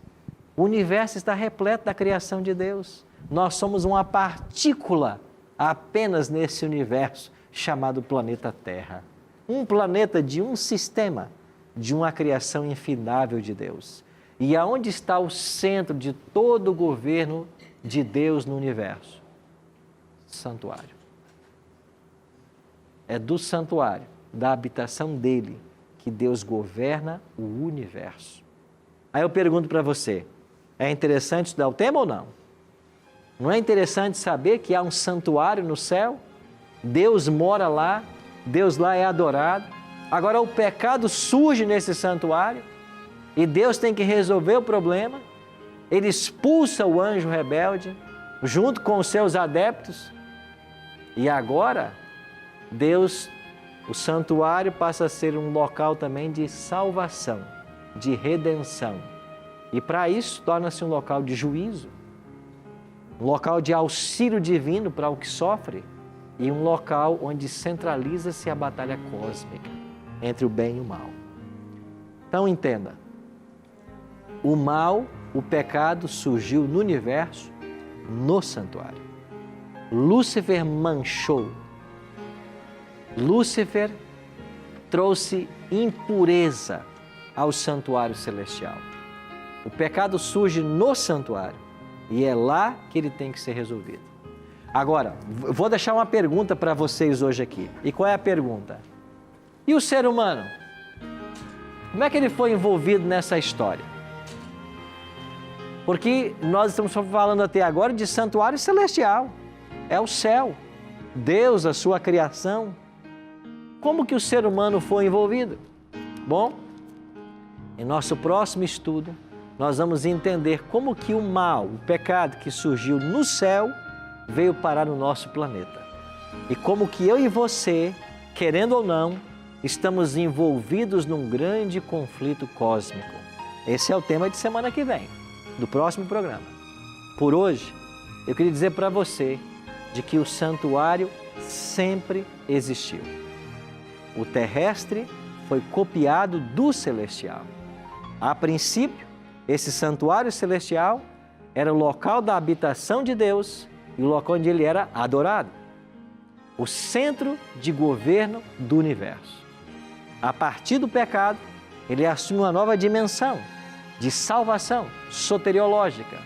O universo está repleto da criação de Deus. Nós somos uma partícula apenas nesse universo chamado planeta Terra. Um planeta de um sistema, de uma criação infindável de Deus. E aonde está o centro de todo o governo de Deus no universo? Santuário. É do santuário, da habitação dele, que Deus governa o universo. Aí eu pergunto para você, é interessante estudar o tema ou não? Não é interessante saber que há um santuário no céu? Deus mora lá, Deus lá é adorado. Agora o pecado surge nesse santuário e Deus tem que resolver o problema. Ele expulsa o anjo rebelde junto com os seus adeptos. E agora, Deus, o santuário passa a ser um local também de salvação, de redenção. E para isso torna-se um local de juízo, um local de auxílio divino para o que sofre. e um local onde centraliza-se a batalha cósmica entre o bem e o mal. Então entenda, o mal, o pecado surgiu no universo, no santuário. Lúcifer manchou. Lúcifer trouxe impureza ao santuário celestial. O pecado surge no santuário e é lá que ele tem que ser resolvido. Agora, vou deixar uma pergunta para vocês hoje aqui. E qual é a pergunta? E o ser humano? Como é que ele foi envolvido nessa história? Porque nós estamos falando até agora de santuário celestial. É o céu. Deus, a sua criação. Como que o ser humano foi envolvido? Bom, em nosso próximo estudo, nós vamos entender como que o mal, o pecado que surgiu no céu, veio parar no nosso planeta. E como que eu e você, querendo ou não, estamos envolvidos num grande conflito cósmico. Esse é o tema de semana que vem, do próximo programa. Por hoje, eu queria dizer para você de que o santuário sempre existiu. O terrestre foi copiado do celestial. A princípio, esse santuário celestial era o local da habitação de Deus e o local onde ele era adorado. O centro de governo do universo. A partir do pecado, ele assume uma nova dimensão de salvação soteriológica,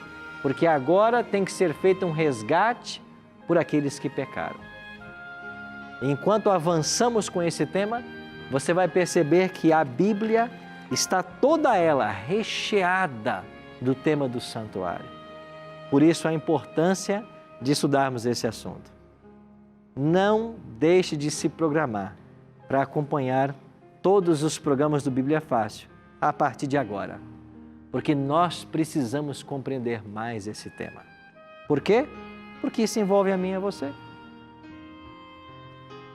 porque agora tem que ser feito um resgate por aqueles que pecaram. Enquanto avançamos com esse tema, você vai perceber que a Bíblia está toda ela recheada do tema do santuário. Por isso a importância de estudarmos esse assunto. Não deixe de se programar para acompanhar todos os programas do Bíblia Fácil a partir de agora, porque nós precisamos compreender mais esse tema. Por quê? Porque isso envolve a mim e a você.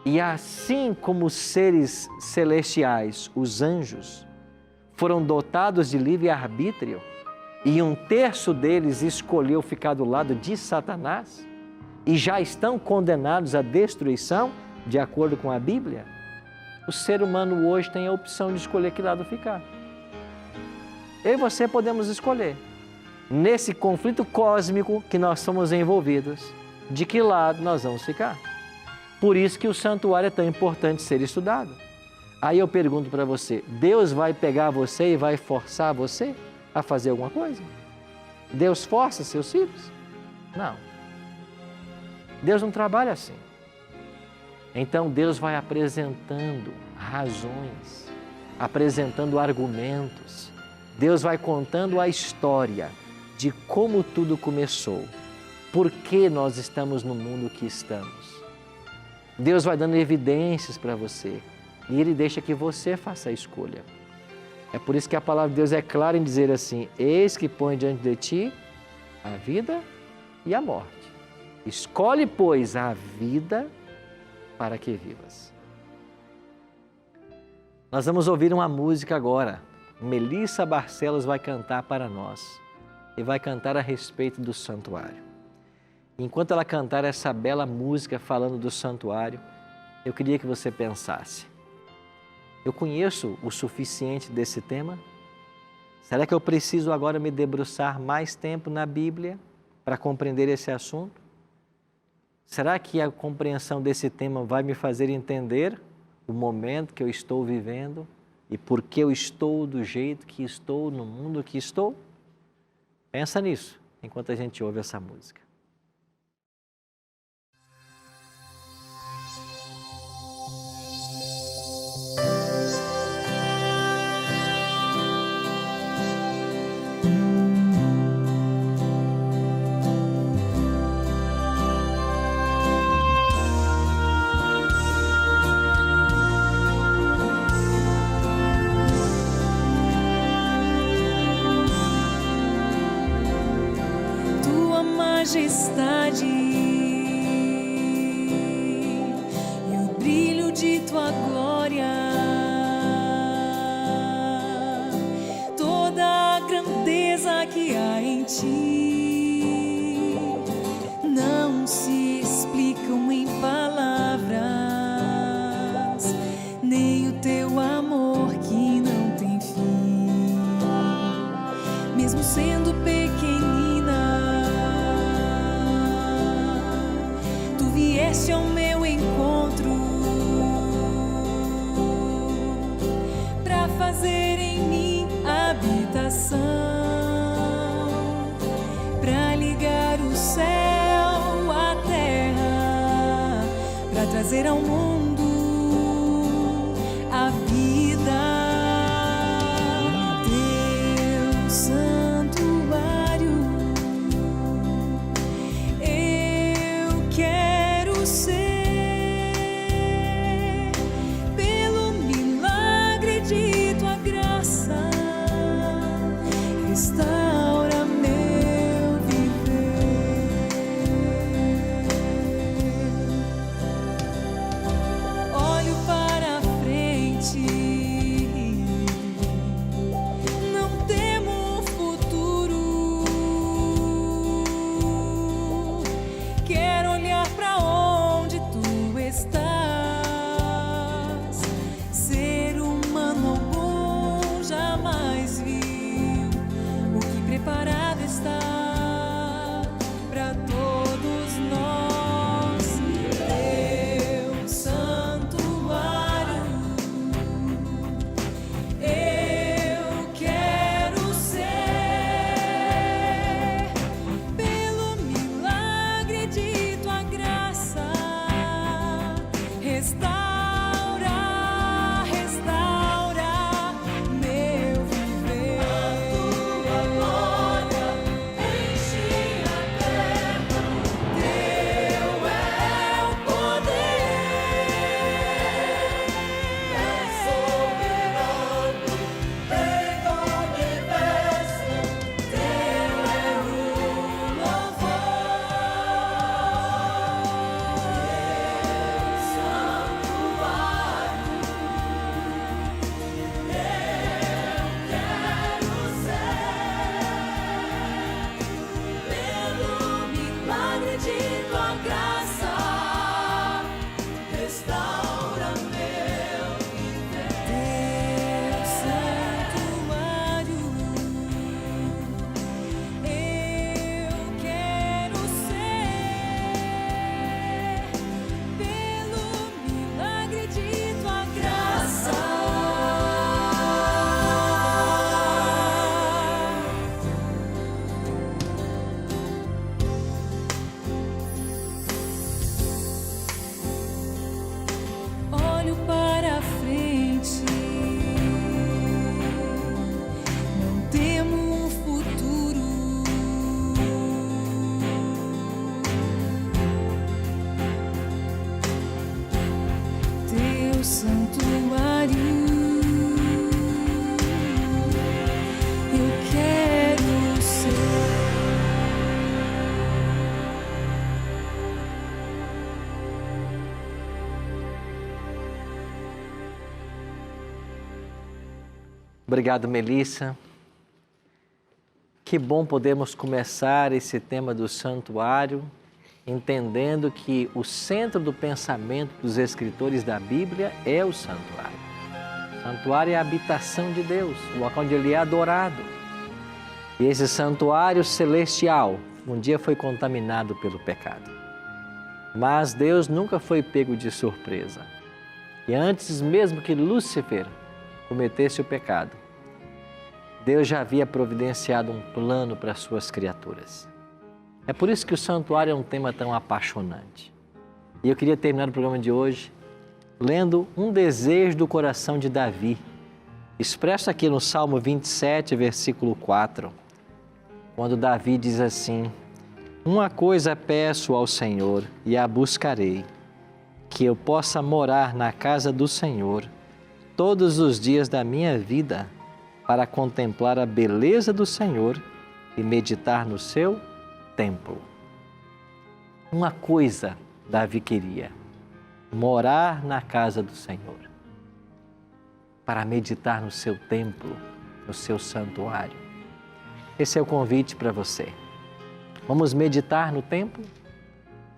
E assim como os seres celestiais, os anjos, foram dotados de livre-arbítrio e 1/3 deles escolheu ficar do lado de Satanás e já estão condenados à destruição, de acordo com a Bíblia, o ser humano hoje tem a opção de escolher que lado ficar. Eu e você podemos escolher, nesse conflito cósmico que nós somos envolvidos, de que lado nós vamos ficar. Por isso que o santuário é tão importante ser estudado. Aí eu pergunto para você, Deus vai pegar você e vai forçar você a fazer alguma coisa? Deus força seus filhos? Não. Deus não trabalha assim. Então Deus vai apresentando razões, apresentando argumentos. Deus vai contando a história de como tudo começou, por que nós estamos no mundo que estamos. Deus vai dando evidências para você e Ele deixa que você faça a escolha. É por isso que a palavra de Deus é clara em dizer assim, eis que põe diante de ti a vida e a morte. Escolhe, pois, a vida para que vivas. Nós vamos ouvir uma música agora. Melissa Barcelos vai cantar para nós e vai cantar a respeito do santuário. Enquanto ela cantar essa bela música falando do santuário, eu queria que você pensasse. Eu conheço o suficiente desse tema? Será que eu preciso agora me debruçar mais tempo na Bíblia para compreender esse assunto? Será que a compreensão desse tema vai me fazer entender o momento que eu estou vivendo e por que eu estou do jeito que estou, no mundo que estou? Pensa nisso enquanto a gente ouve essa música. Majestade e o brilho de tua glória, toda a grandeza que há em ti não se explicam em palavras. trazer ao mundo a vida. Teu santuário, eu quero ser. Pelo milagre de tua graça, restaura meu viver. Olho para frente, não temo o futuro. Quero olhar para onde tu estás. Ser humano algum jamais viu o que preparado está para todos nós. Teu santuário, eu quero ser. Pelo milagre de tua graça, restaura, restaura meu viver. A tua glória enche a terra, teu é o poder. És soberano, rei do universo, teu é o louvor. Teu santuário, eu quero ser. Pelo milagre de tua graça, restaura meu viver. Teu santuário, eu quero ser. Pelo milagre de tua graça. Olho para frente, não temo o futuro. Teu santuário, eu quero ser. Obrigado, Melissa. Que bom podermos começar esse tema do santuário, entendendo que o centro do pensamento dos escritores da Bíblia é o santuário. O santuário é a habitação de Deus, o local onde Ele é adorado. E esse santuário celestial um dia foi contaminado pelo pecado. Mas Deus nunca foi pego de surpresa. E antes mesmo que Lúcifer cometesse o pecado, Deus já havia providenciado um plano para as suas criaturas. É por isso que o santuário é um tema tão apaixonante. E eu queria terminar o programa de hoje lendo um desejo do coração de Davi, expresso aqui no Salmo 27, versículo 4, quando Davi diz assim: uma coisa peço ao Senhor e a buscarei, que eu possa morar na casa do Senhor todos os dias da minha vida, para contemplar a beleza do Senhor e meditar no seu templo. Uma coisa Davi queria: morar na casa do Senhor, para meditar no seu templo, no seu santuário. Esse é o convite para você. Vamos meditar no templo?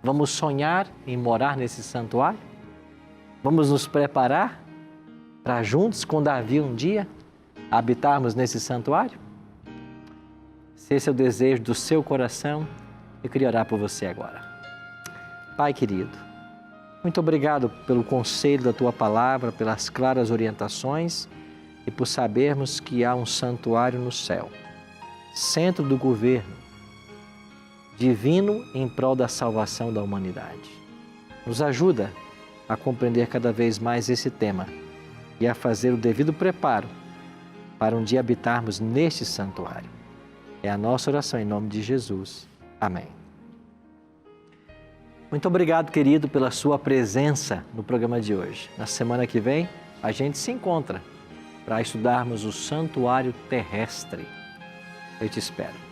Vamos sonhar em morar nesse santuário? Vamos nos preparar para juntos com Davi um dia habitarmos nesse santuário? Se esse é o desejo do seu coração, eu queria orar por você agora. Pai querido, muito obrigado pelo conselho da Tua palavra, pelas claras orientações e por sabermos que há um santuário no céu, centro do governo divino em prol da salvação da humanidade. Nos ajuda a compreender cada vez mais esse tema e a fazer o devido preparo para um dia habitarmos neste santuário. É a nossa oração em nome de Jesus. Amém. Muito obrigado, querido, pela sua presença no programa de hoje. Na semana que vem, a gente se encontra para estudarmos o santuário terrestre. Eu te espero.